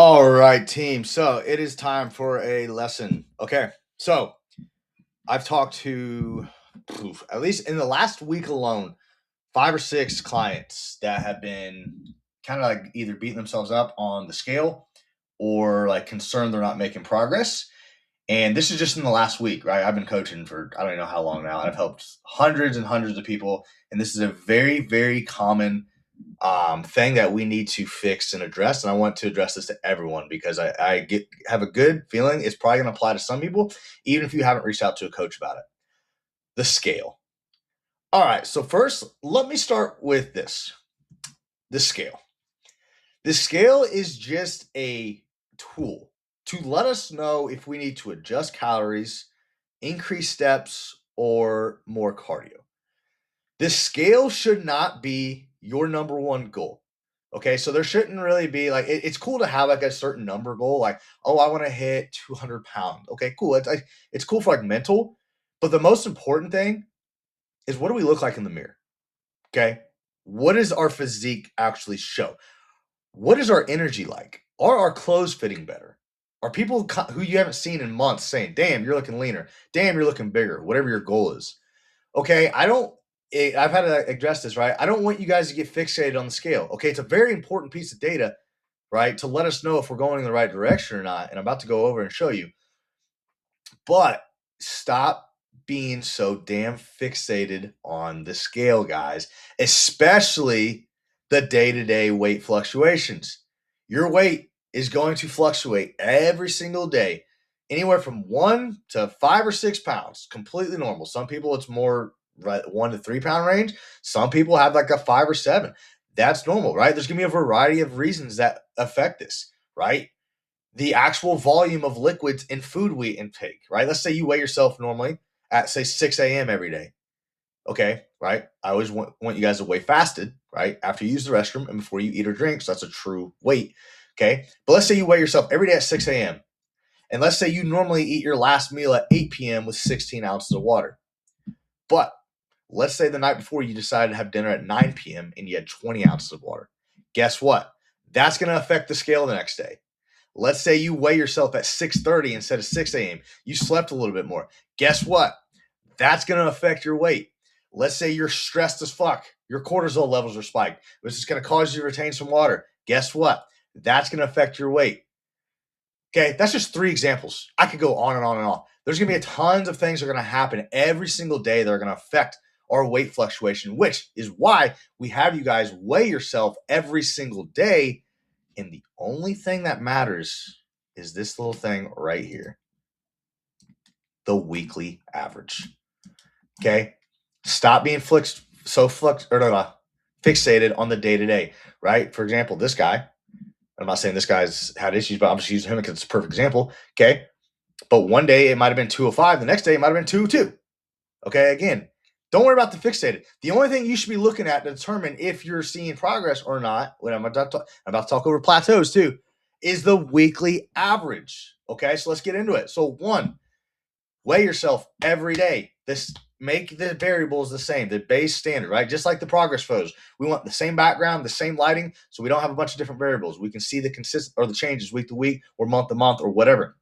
All right, team. So it is time for a lesson. Okay. So I've talked to, at least in the last week alone, 5 or 6 clients that have been kind of like either beating themselves up on the scale or like concerned they're not making progress. And this is just in the last week, right? I've been coaching for I don't know how long now. I've helped hundreds and hundreds of people. And this is a very, very common thing that we need to fix and address. And I want to address this to everyone because have a good feeling it's probably going to apply to some people, even if you haven't reached out to a coach about it. The scale. All right. So, first, let me start with this the scale. The scale is just a tool to let us know if we need to adjust calories, increase steps, or more cardio. The scale should not be your number one goal. Okay, so there shouldn't really be like it's cool to have like a certain number goal, like oh, I want to hit 200 pounds. Okay, cool. It's cool for like mental, but the most important thing is what do we look like in the mirror? Okay, what does our physique actually show? What is our energy like? Are our clothes fitting better? Are people who you haven't seen in months saying, "Damn, you're looking leaner. Damn, you're looking bigger." Whatever your goal is. Okay, I've had to address this, right? I don't want you guys to get fixated on the scale. Okay, it's a very important piece of data, right, to let us know if we're going in the right direction or not. And I'm about to go over and show you. But stop being so damn fixated on the scale, guys, especially the day to day weight fluctuations. Your weight is going to fluctuate every single day, anywhere from 1 to 5 or 6 pounds, completely normal. Some people it's more right 1 to 3 pound range. Some people have like a 5 or 7. That's normal, right? There's gonna be a variety of reasons that affect this, right? The actual volume of liquids in food we intake, right? Let's say you weigh yourself normally at say 6 a.m. every day. Okay, right? I always want you guys to weigh fasted, right? After you use the restroom and before you eat or drink. So that's a true weight. Okay. But let's say you weigh yourself every day at 6 a.m. And let's say you normally eat your last meal at 8 p.m. with 16 ounces of water. But let's say the night before you decided to have dinner at 9 p.m. and you had 20 ounces of water. Guess what? That's going to affect the scale the next day. Let's say you weigh yourself at 6:30 instead of 6 a.m. You slept a little bit more. Guess what? That's going to affect your weight. Let's say you're stressed as fuck. Your cortisol levels are spiked, which is going to cause you to retain some water. Guess what? That's going to affect your weight. Okay, that's just 3 examples. I could go on and on and on. There's going to be tons of things that are going to happen every single day that are going to affect our weight fluctuation, which is why we have you guys weigh yourself every single day. And the only thing that matters is this little thing right here, the weekly average. Okay, stop being fixated on the day to day. Right? For example, this guy. I'm not saying this guy's had issues, but I'm just using him because it's a perfect example. Okay, but one day it might have been 205, the next day it might have been 202. Okay, again, don't worry about the fixated. The only thing you should be looking at to determine if you're seeing progress or not, when I'm about to talk over plateaus too, is the weekly average. Okay, so let's get into it. So 1, weigh yourself every day. This make the variables the same, the base standard, right? Just like the progress photos. We want the same background, the same lighting, so we don't have a bunch of different variables. We can see the consistent or the changes week to week or month to month or whatever.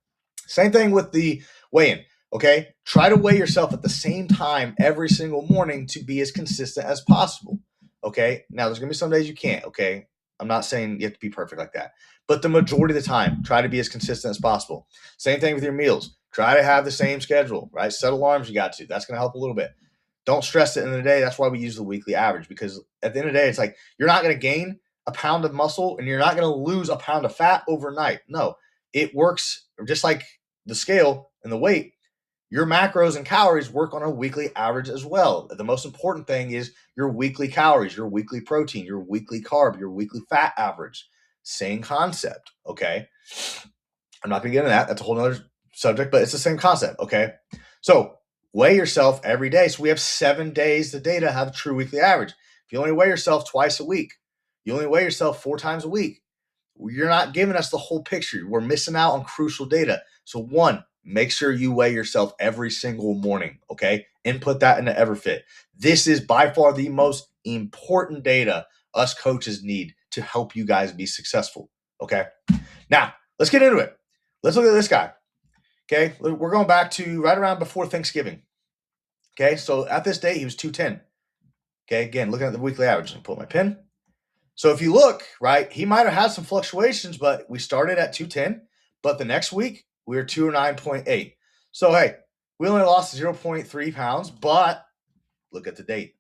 Same thing with the weigh-in. Okay, try to weigh yourself at the same time every single morning to be as consistent as possible. Okay, now there's gonna be some days you can't. Okay, I'm not saying you have to be perfect like that, but the majority of the time, try to be as consistent as possible. Same thing with your meals. Try to have the same schedule, right? Set alarms you got to. That's gonna help a little bit. Don't stress it in the day. That's why we use the weekly average, because at the end of the day, it's like you're not gonna gain a pound of muscle and you're not gonna lose a pound of fat overnight. No, it works just like the scale and the weight. Your macros and calories work on a weekly average as well. The most important thing is your weekly calories, your weekly protein, your weekly carb, your weekly fat average. Same concept. Okay. I'm not going to get into that. That's a whole other subject, but it's the same concept. Okay. So weigh yourself every day. So we have 7 days the data have a true weekly average. If you only weigh yourself twice a week, you only weigh yourself 4 times a week, you're not giving us the whole picture. We're missing out on crucial data. So 1, make sure you weigh yourself every single morning, okay? Input that into Everfit. This is by far the most important data us coaches need to help you guys be successful, okay? Now, let's get into it. Let's look at this guy. Okay, we're going back to right around before Thanksgiving. Okay, so at this date, he was 210. Okay, again, looking at the weekly average. I'll put my pin. So if you look, right, he might have had some fluctuations, but we started at 210. But the next week, we were 209.8. So, hey, we only lost 0.3 pounds, but look at the date.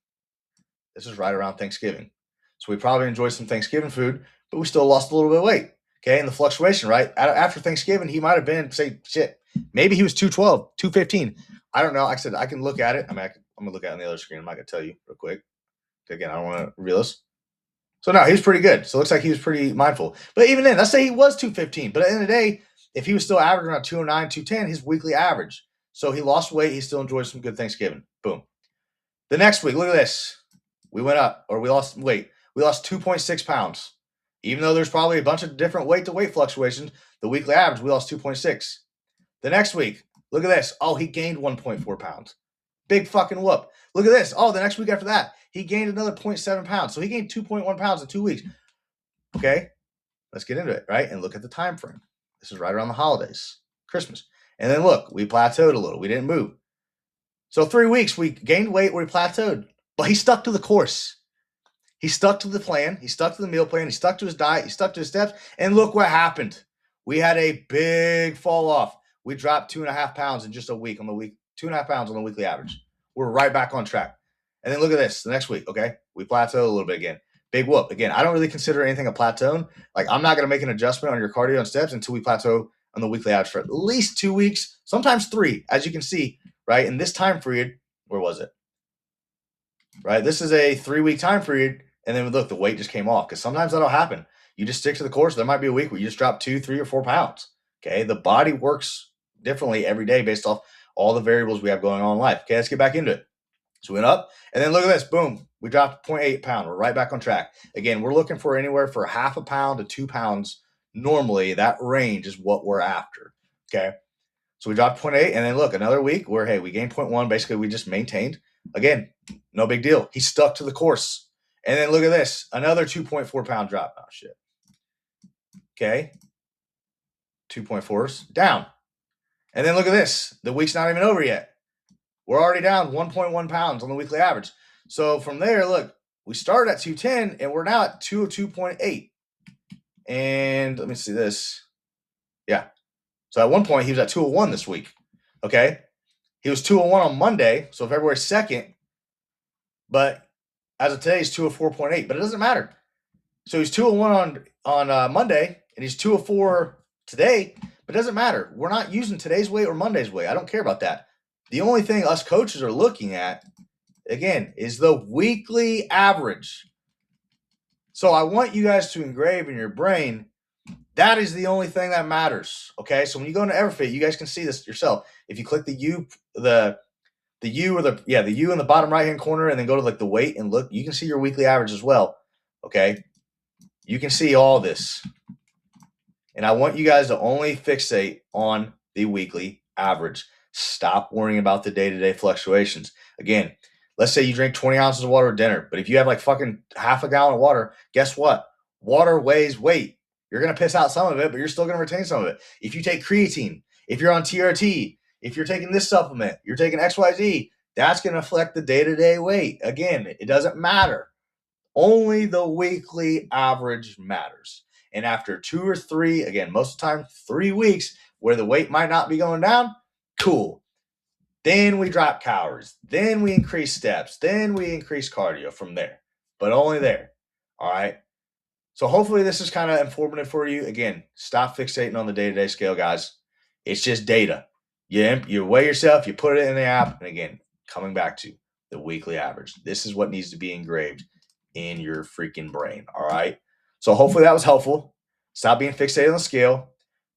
This is right around Thanksgiving. So we probably enjoyed some Thanksgiving food, but we still lost a little bit of weight. Okay, and the fluctuation, right? After Thanksgiving, he might have been, say, shit, maybe he was 212, 215. I don't know. Like I said, I can look at it. I mean, I'm going to look at it on the other screen. I'm not going to tell you real quick. Again, I don't want to reveal this. So, no, he was pretty good. So, it looks like he was pretty mindful. But even then, let's say he was 215. But at the end of the day, if he was still averaging around 209, 210, his weekly average. So, he lost weight. He still enjoyed some good Thanksgiving. Boom. The next week, look at this. We went up, or we lost weight. We lost 2.6 pounds. Even though there's probably a bunch of different weight-to-weight fluctuations, the weekly average, we lost 2.6. The next week, look at this. Oh, he gained 1.4 pounds. Big fucking whoop. Look at this. Oh, the next week after that, he gained another 0.7 pounds. So he gained 2.1 pounds in 2 weeks. Okay, let's get into it, right? And look at the time frame. This is right around the holidays, Christmas. And then look, we plateaued a little. We didn't move. So 3 weeks, we gained weight where we plateaued. But he stuck to the course. He stuck to the plan. He stuck to the meal plan. He stuck to his diet. He stuck to his steps. And look what happened. We had a big fall off. We dropped 2.5 pounds in just a week on the week. 2.5 pounds on the weekly average. We're right back on track. And then look at this. The next week, okay? We plateau a little bit again. Big whoop. Again, I don't really consider anything a plateau. Like, I'm not going to make an adjustment on your cardio and steps until we plateau on the weekly average for at least 2 weeks, sometimes 3, as you can see, right? In this time period, where was it? Right? This is a 3-week time period. And then look, the weight just came off because sometimes that'll happen. You just stick to the course. There might be a week where you just drop 2, 3, or 4 pounds. Okay. The body works differently every day based off all the variables we have going on in life. Okay. Let's get back into it. So we went up and then look at this. Boom. We dropped 0.8 pound. We're right back on track. Again, we're looking for anywhere for 0.5 pound to 2 pounds. Normally, that range is what we're after. Okay. So we dropped 0.8 and then look, another week where, hey, we gained 0.1. Basically, we just maintained. Again, no big deal. He stuck to the course. And then look at this, another 2.4 pound drop. Oh, shit. Okay. 2.4s down. And then look at this. The week's not even over yet. We're already down 1.1 pounds on the weekly average. So from there, look, we started at 210 and we're now at 202.8. And let me see this. Yeah. So at one point, he was at 201 this week. Okay. He was 201 on Monday. So February 2nd. But as of today, he's 204.8, but it doesn't matter. So he's 201 on Monday, and he's 204 today, but it doesn't matter. We're not using today's weight or Monday's weight. I don't care about that. The only thing us coaches are looking at, again, is the weekly average. So I want you guys to engrave in your brain, that is the only thing that matters, okay? So when you go into Everfit, you guys can see this yourself. If you click the U in the bottom right-hand corner and then go to like the weight and look, you can see your weekly average as well, okay? You can see all this. And I want you guys to only fixate on the weekly average. Stop worrying about the day-to-day fluctuations. Again, let's say you drink 20 ounces of water at dinner, but if you have like fucking half a gallon of water, guess what? Water weighs weight. You're going to piss out some of it, but you're still going to retain some of it. If you take creatine, if you're on TRT, if you're taking this supplement, you're taking XYZ, that's going to affect the day-to-day weight. Again, it doesn't matter. Only the weekly average matters. And after 2 or 3, again, most of the time, 3 weeks where the weight might not be going down, cool. Then we drop calories. Then we increase steps. Then we increase cardio from there. But only there. All right? So hopefully this is kind of informative for you. Again, stop fixating on the day-to-day scale, guys. It's just data. You weigh yourself, you put it in the app, and again, coming back to the weekly average. This is what needs to be engraved in your freaking brain, all right? So hopefully that was helpful. Stop being fixated on the scale.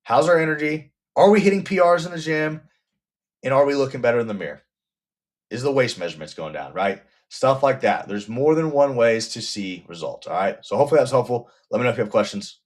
How's our energy? Are we hitting PRs in the gym? And are we looking better in the mirror? Is the waist measurements going down, right? Stuff like that. There's more than one ways to see results, all right? So hopefully that's helpful. Let me know if you have questions.